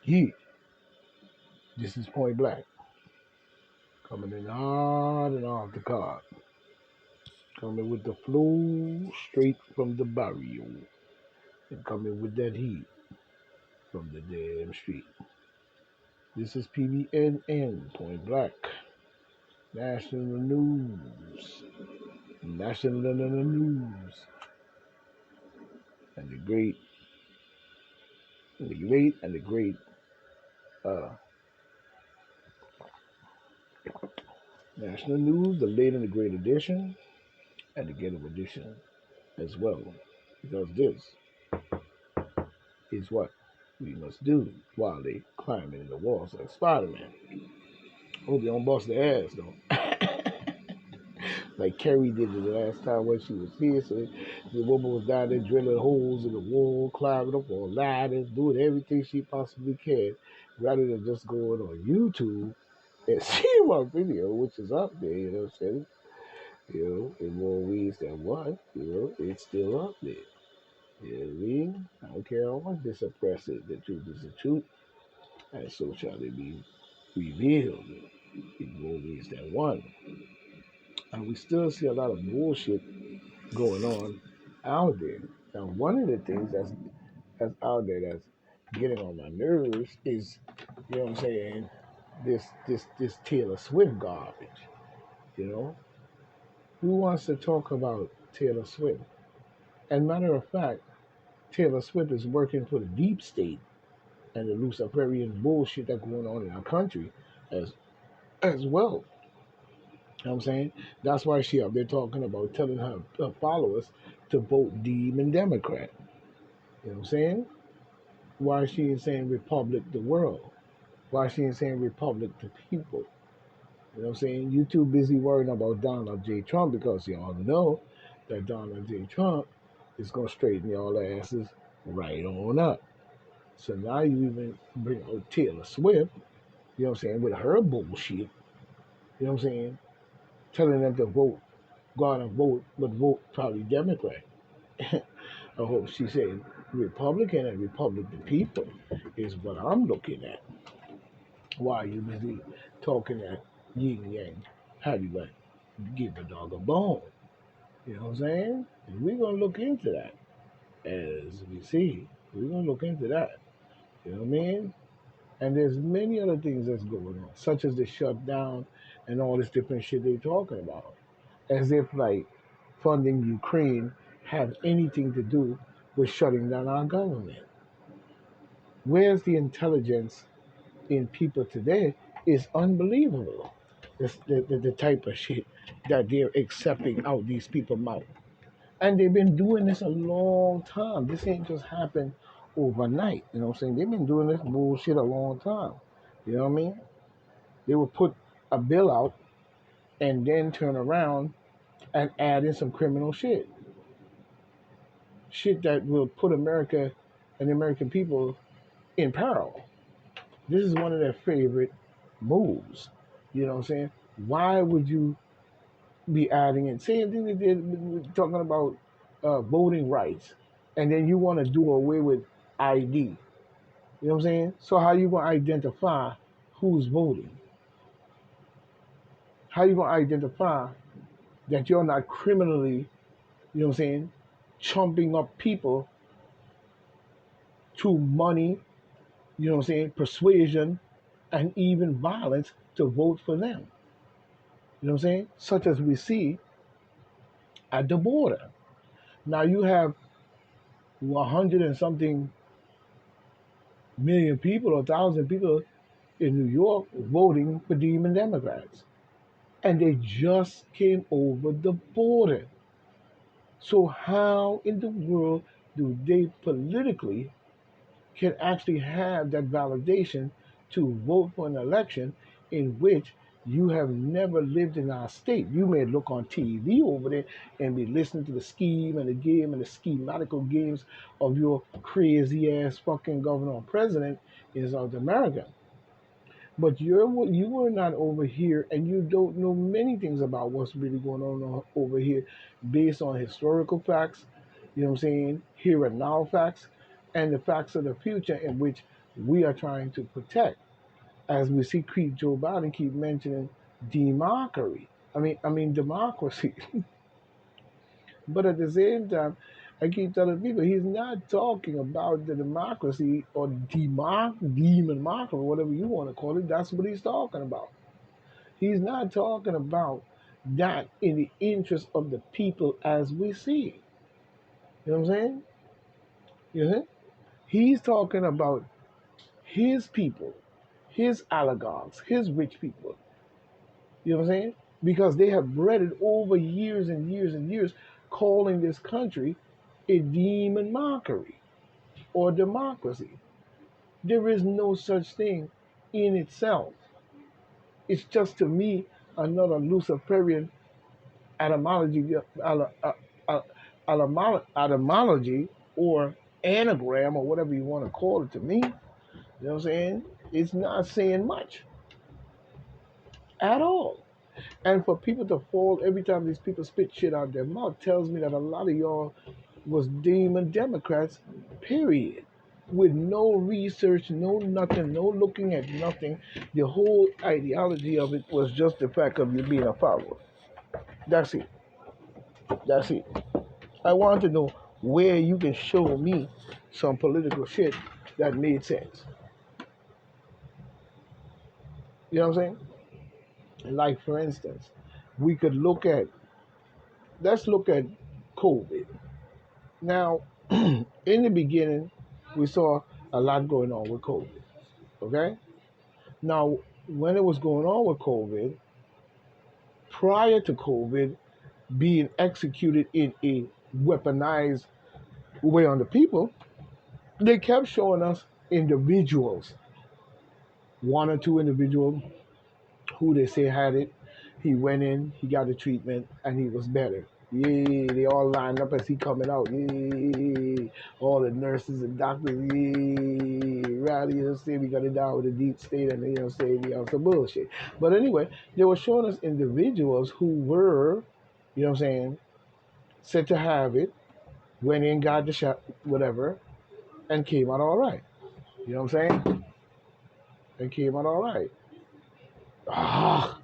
Yeah, this is Point Black. Coming in hard and off the card. Coming with the flow straight from the barrio. And coming with that heat from the damn street. This is PBNN, Point Black. National News. National News. And the great, and the late, and the great, uh, National News, the late and the great edition, and the ghetto edition as well. Because this is what we must do while they climbing in the walls like Spider-Man. Hope they don't bust their ass though. Like Carrie did the last time when she was here. So the woman was down there drilling holes in the wall, climbing up on ladders, doing everything she possibly can, rather than just going on YouTube and see my video, which is up there, you know what I'm saying? You know, in more ways than one, you know, it's still up there. You know what I mean? I don't care how much they suppress it. The truth is the truth, and so shall it be revealed in more ways than one. And we still see a lot of bullshit going on out there. Now, one of the things that's out there that's getting on my nerves is, you know what I'm saying, this Taylor Swift garbage. You know, who wants to talk about Taylor Swift? And matter of fact, Taylor Swift is working for the deep state and the Luciferian bullshit that's going on in our country as as well. You know what I'm saying? That's why she up there talking about telling her followers to vote Demon Democrat. You know what I'm saying? Why she ain't saying Republic the world? Why she ain't saying Republic the people? You know what I'm saying? You too busy worrying about Donald J. Trump because y'all know that Donald J. Trump is gonna straighten y'all asses right on up. So now you even bring out Taylor Swift, you know what I'm saying, with her bullshit, you know what I'm saying, telling them to vote, go out and vote, but vote probably Democrat. I hope she said Republican and Republic the people is what I'm looking at. Why you busy talking that yin yang? How do you like give a dog a bone? You know what I'm saying? And we're gonna look into that as we see. We're gonna look into that. You know what I mean? And there's many other things that's going on, such as the shutdown and all this different shit they talking about. As if like funding Ukraine have anything to do with shutting down our government. Where's the intelligence in people today is unbelievable. The type of shit that they're accepting out these people's mouth. And they've been doing this a long time. This ain't just happened overnight. You know what I'm saying? They've been doing this bullshit a long time. You know what I mean? They would put a bill out and then turn around and add in some criminal shit. Shit that will put America and the American people in peril. This is one of their favorite moves. You know what I'm saying? Why would you be adding in? Same thing they did talking about voting rights. And then you want to do away with ID. You know what I'm saying? So how you going to identify who's voting? How you going to identify that you're not criminally, you know what I'm saying, chumping up people to money, you know what I'm saying, persuasion, and even violence to vote for them? You know what I'm saying? Such as we see at the border. Now you have 100 and something million people or 1,000 people in New York voting for Demon Democrats. And they just came over the border. So how in the world do they politically can actually have that validation to vote for an election in which you have never lived in our state? You may look on TV over there and be listening to the scheme and the game and the schematical games of your crazy ass fucking governor or president in South America. But you were not over here, and you don't know many things about what's really going on over here, based on historical facts. You know what I'm saying? Here and now facts, and the facts of the future, in which we are trying to protect. As we see Joe Biden keep mentioning democracy. I mean democracy. But at the same time, I keep telling people he's not talking about the democracy or demon democracy, whatever you want to call it. That's what he's talking about. He's not talking about that in the interest of the people as we see. You know what I'm saying? You know? He's talking about his people, his oligarchs, his rich people. You know what I'm saying? Because they have bred it over years and years and years, calling this country a demon mockery or democracy. There is no such thing in itself. It's just to me another Luciferian etymology, etymology or anagram or whatever you want to call it to me. You know what I'm saying? It's not saying much at all. And for people to fall every time these people spit shit out their mouth tells me that a lot of y'all was demon Democrats, period. With no research, no nothing, no looking at nothing. The whole ideology of it was just the fact of you being a follower. That's it. That's it. I want to know where you can show me some political shit that made sense. You know what I'm saying? Like for instance, we could look at let's look at COVID. Now, in the beginning, we saw a lot going on with COVID. Okay? Now, when it was going on with COVID, prior to COVID being executed in a weaponized way on the people, they kept showing us individuals, one or two individuals who they say had it. He went in, he got the treatment, and he was better. Yay, they all lined up as he coming out. Yay, all the nurses and doctors, yay, rally, you know, say we got it down with the deep state and, you know, say, you know, some bullshit. But anyway, they were showing us individuals who were, you know what I'm saying, said to have it, went in, got the shot, whatever, and came out all right. You know what I'm saying? And came out all right. Ah,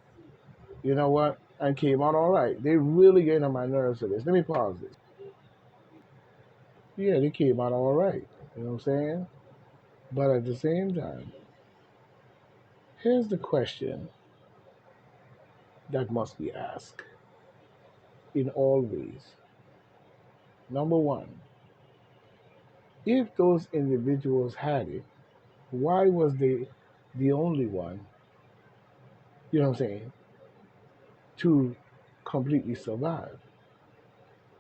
you know what? And came out all right. They really getting on my nerves for this. Let me pause this. Yeah, they came out all right. You know what I'm saying? But at the same time, here's the question that must be asked in all ways. Number one, if those individuals had it, why was they the only one, you know what I'm saying, to completely survive?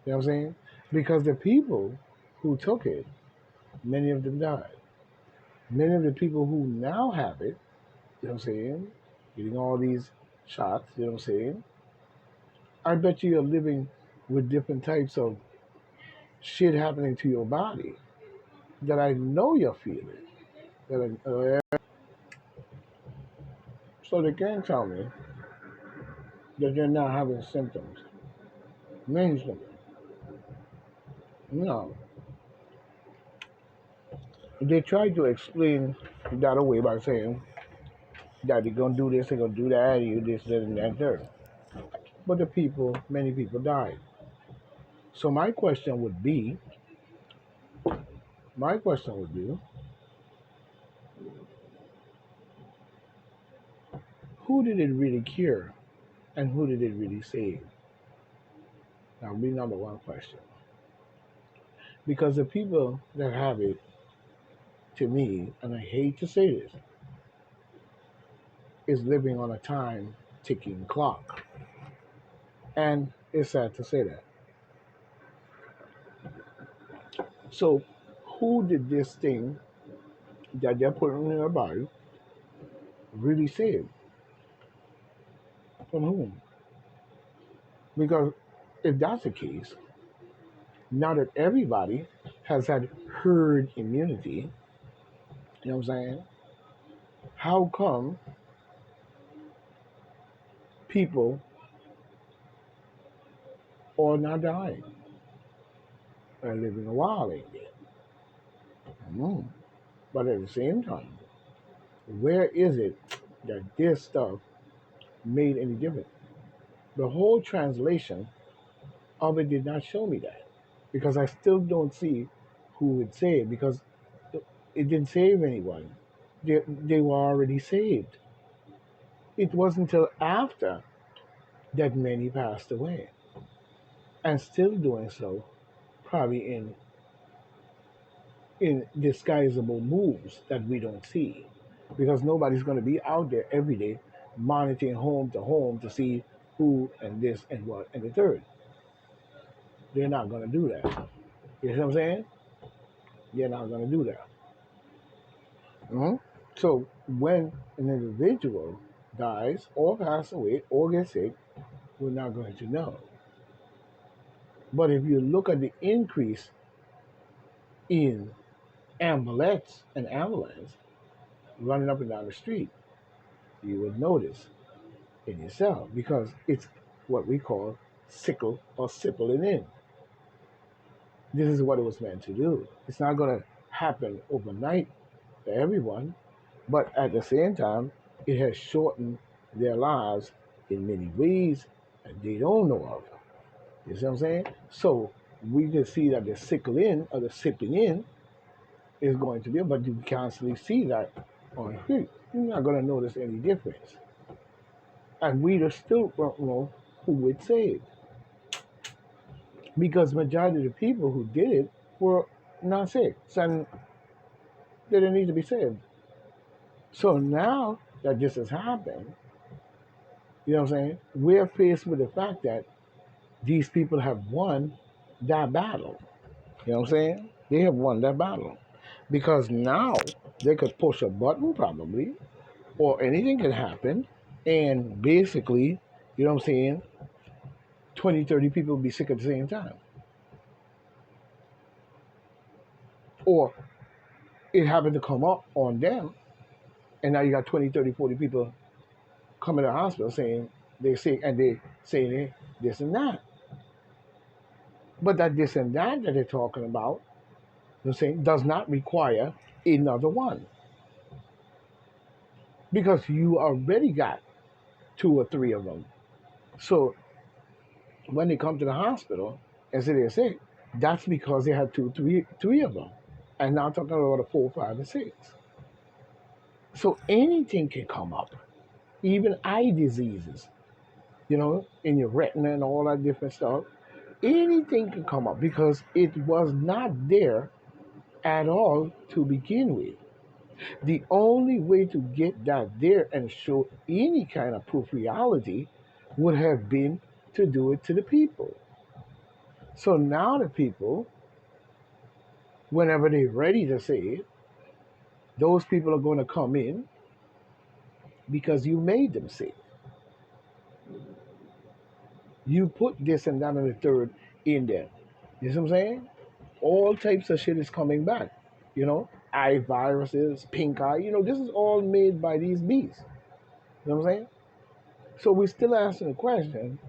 You know what I'm saying? Because the people who took it, many of them died. Many of the people who now have it, you know what I'm saying, getting all these shots, you know what I'm saying, I bet you are living with different types of shit happening to your body that I know you're feeling. Yeah. So they can't tell me that you're not having symptoms. Many symptoms. No. They try to explain that away by saying that they're gonna do this, they're gonna do that, you this, that, and that, third. But the people, many people died. So my question would be, who did it really cure, and who did it really save? That would be number one question. Because the people that have it, to me, and I hate to say this, is living on a time ticking clock. And it's sad to say that. So, who did this thing that they're putting in their body really save? From whom? Because if that's the case, now that everybody has had herd immunity, you know what I'm saying? How come people are not dying and living a while ain't dead? Mm. But at the same time, where is it that this stuff made any difference? The whole translation of it did not show me that because I still don't see who would save because it didn't save anyone. They were already saved. It wasn't until after that many passed away and still doing so, probably in disguisable moves that we don't see because nobody's going to be out there every day monitoring home to see who and this and what and the third. They're not going to do that. You know what I'm saying? They're not going to do that. Mhm. So when an individual dies or passes away or gets sick, we're not going to know. But if you look at the increase in ambulettes and ambulance running up and down the street, you would notice in yourself because it's what we call sickle or sippling in. This is what it was meant to do. It's not going to happen overnight for everyone, but at the same time, it has shortened their lives in many ways that they don't know of. You see what I'm saying? So we can see that the sickle in or the sipping in is going to be, but you constantly see that on the street. You're not going to notice any difference. And we just still don't know who it saved. Because majority of the people who did it were not saved. And they didn't need to be saved. So now that this has happened, you know what I'm saying? We're faced with the fact that these people have won that battle. You know what I'm saying? They have won that battle. Because now they could push a button probably, or anything can happen, and basically, you know what I'm saying, 20, 30 people will be sick at the same time. Or it happened to come up on them, and now you got 20, 30, 40 people coming to the hospital saying they're sick and they saying this and that. But that this and that they're talking about, you know, saying does not require another one. Because you already got two or three of them. So when they come to the hospital and say they're sick, that's because they had two, three of them. And now I'm talking about a 4, 5, and 6. So anything can come up, even eye diseases, you know, in your retina and all that different stuff. Anything can come up because it was not there at all to begin with. The only way to get that there and show any kind of proof reality would have been to do it to the people. So now the people, whenever they're ready to say it, those people are going to come in because you made them say it. You put this and that and the third in there. You see what I'm saying? All types of shit is coming back. You know, eye viruses, pink eye. You know, this is all made by these beasts. You know what I'm saying? So we're still asking the question,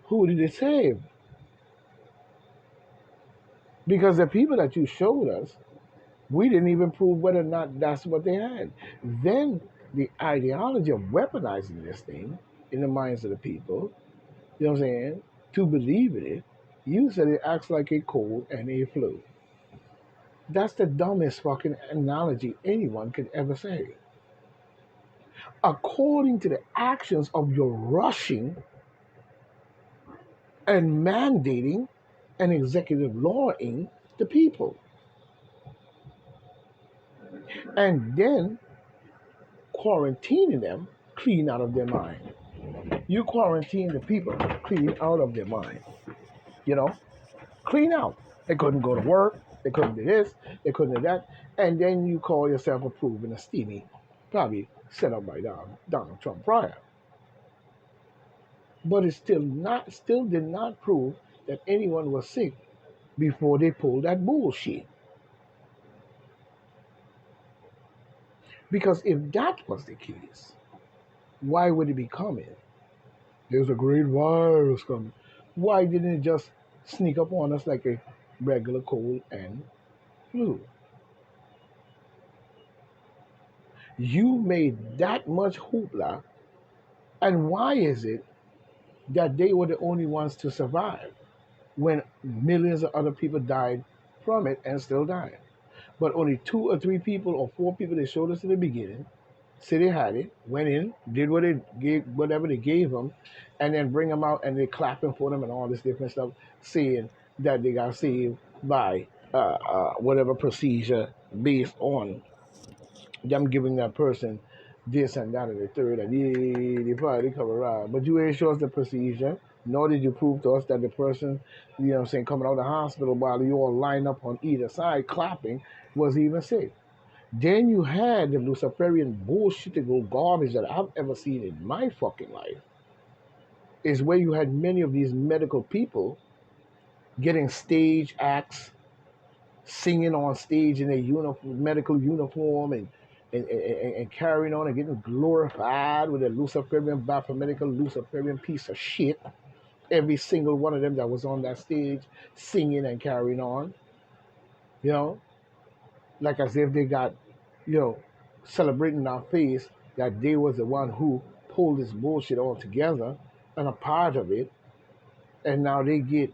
who did it save? Because the people that you showed us, we didn't even prove whether or not that's what they had. Then the ideology of weaponizing this thing in the minds of the people, you know what I'm saying, to believe in it, you said it acts like a cold and a flu. That's the dumbest fucking analogy anyone could ever say. According to the actions of your rushing and mandating and executive lawing the people. And then quarantining them clean out of their mind. You quarantine the people clean out of their mind. You know, clean out. They couldn't go to work. They couldn't do this. They couldn't do that. And then you call yourself approving a steamy, probably set up by Donald Trump prior. But it still did not prove that anyone was sick before they pulled that bullshit. Because if that was the case, why would it be coming? There's a great virus coming. Why didn't it just sneak up on us like a regular cold and flu? You made that much hoopla, and why is it that they were the only ones to survive when millions of other people died from it and still dying? But only two or three people or four people they showed us in the beginning say they had it, went in, did what they gave, whatever they gave them, and then bring them out and they clapping for them and all this different stuff, saying that they got saved by whatever procedure based on them giving that person this and that and the third, and yeah, they probably come around. But you ain't show us the procedure, nor did you prove to us that the person, you know what I'm saying, coming out of the hospital while you all line up on either side clapping was even safe. Then you had the Luciferian bullshit to go garbage that I've ever seen in my fucking life. Is where you had many of these medical people getting stage acts, singing on stage in their medical uniform and carrying on and getting glorified with a Luciferian, Baphometical Luciferian piece of shit. Every single one of them that was on that stage singing and carrying on, you know, like as if they got, you know, celebrating our face that they was the one who pulled this bullshit all together and a part of it, and now they get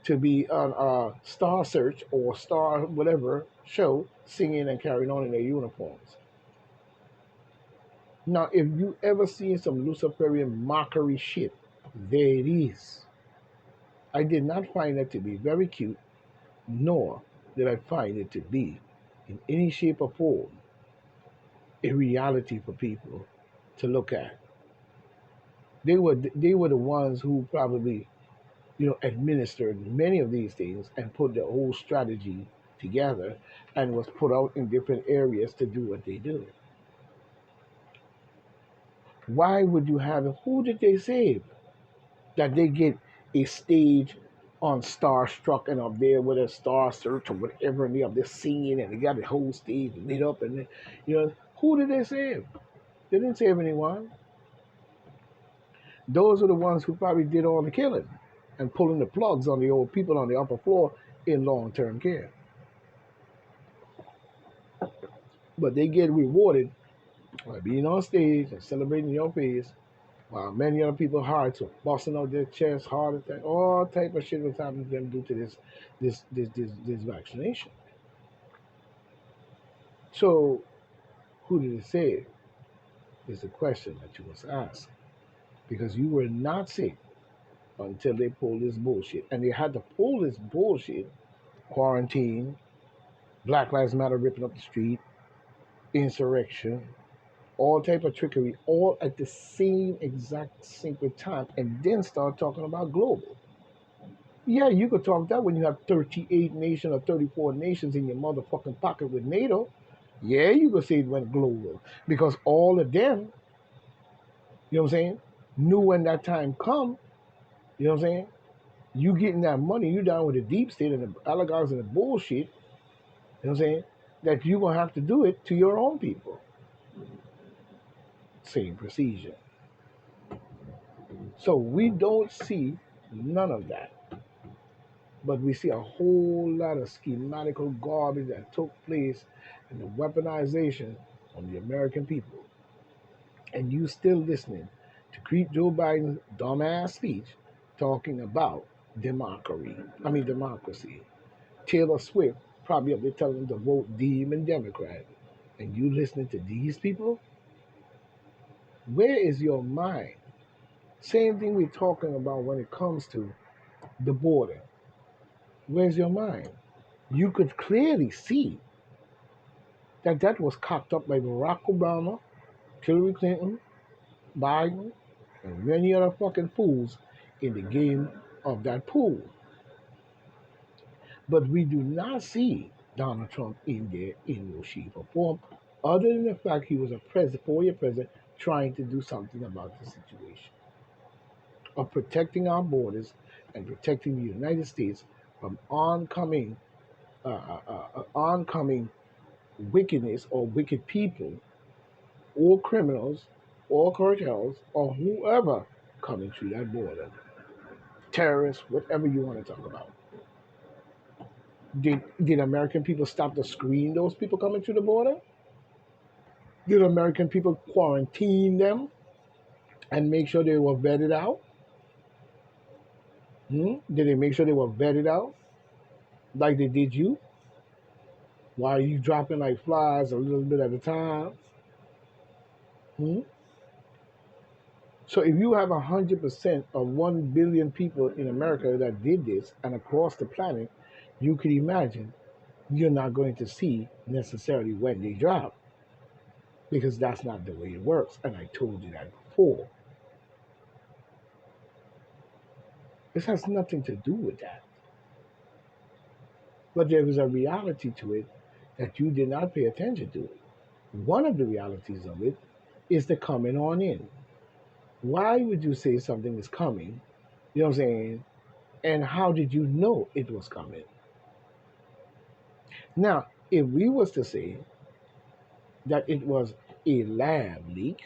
to be on a Star Search or Star whatever show singing and carrying on in their uniforms. Now, if you ever seen some Luciferian mockery shit, there it is. I did not find it to be very cute, nor did I find it to be, in any shape or form, a reality for people to look at. They were the ones who probably, you know, administered many of these things and put the whole strategy together and was put out in different areas to do what they do. Why would you have it? Who did they save? That they get a stage on Starstruck and up there with a Star Search or whatever, and they up there singing and they got the whole stage lit up and you know, who did they save? They didn't save anyone. Those are the ones who probably did all the killing and pulling the plugs on the old people on the upper floor in long-term care. But they get rewarded by being on stage and celebrating your face, while many other people's hearts are busting out their chests, heart attack, all type of shit was happening to them due to this vaccination. So who did it save? Is the question that you must ask. Because you were not sick until they pulled this bullshit. And they had to pull this bullshit, quarantine, Black Lives Matter ripping up the street, insurrection, all type of trickery, all at the same exact sync time, and then start talking about global. Yeah, you could talk that when you have 38 nations or 34 nations in your motherfucking pocket with NATO. Yeah, you could say it went global because all of them, you know what I'm saying, knew when that time come. You know what I'm saying? You getting that money, you down with the deep state and the oligarchs and the bullshit. You know what I'm saying? That you're gonna have to do it to your own people. Same procedure. So we don't see none of that. But we see a whole lot of schematical garbage that took place in the weaponization on the American people. And you still listening to Creep Joe Biden's dumbass speech talking about democracy. Taylor Swift probably up there telling them to vote Demon Democrat. And you listening to these people? Where is your mind? Same thing we're talking about when it comes to the border. Where's your mind? You could clearly see that that was cocked up by Barack Obama, Hillary Clinton, Biden, and many other fucking fools in the game of that pool. But we do not see Donald Trump in there in no shape or form, other than the fact he was a president, 4-year president, trying to do something about the situation of protecting our borders and protecting the United States from oncoming wickedness or wicked people or criminals or cartels or whoever coming through that border. Terrorists, whatever you want to talk about. Did American people stop to screen those people coming through the border? Did American people quarantine them and make sure they were vetted out? Did they make sure they were vetted out like they did you? While you dropping like flies a little bit at a time? Hmm? So if you have 100% of 1 billion people in America that did this and across the planet, you can imagine you're not going to see necessarily when they drop because that's not the way it works. And I told you that before. This has nothing to do with that. But there is a reality to it that you did not pay attention to. One of the realities of it is the coming on in. Why would you say something is coming? You know what I'm saying? And how did you know it was coming? Now, if we was to say that it was a lab leak,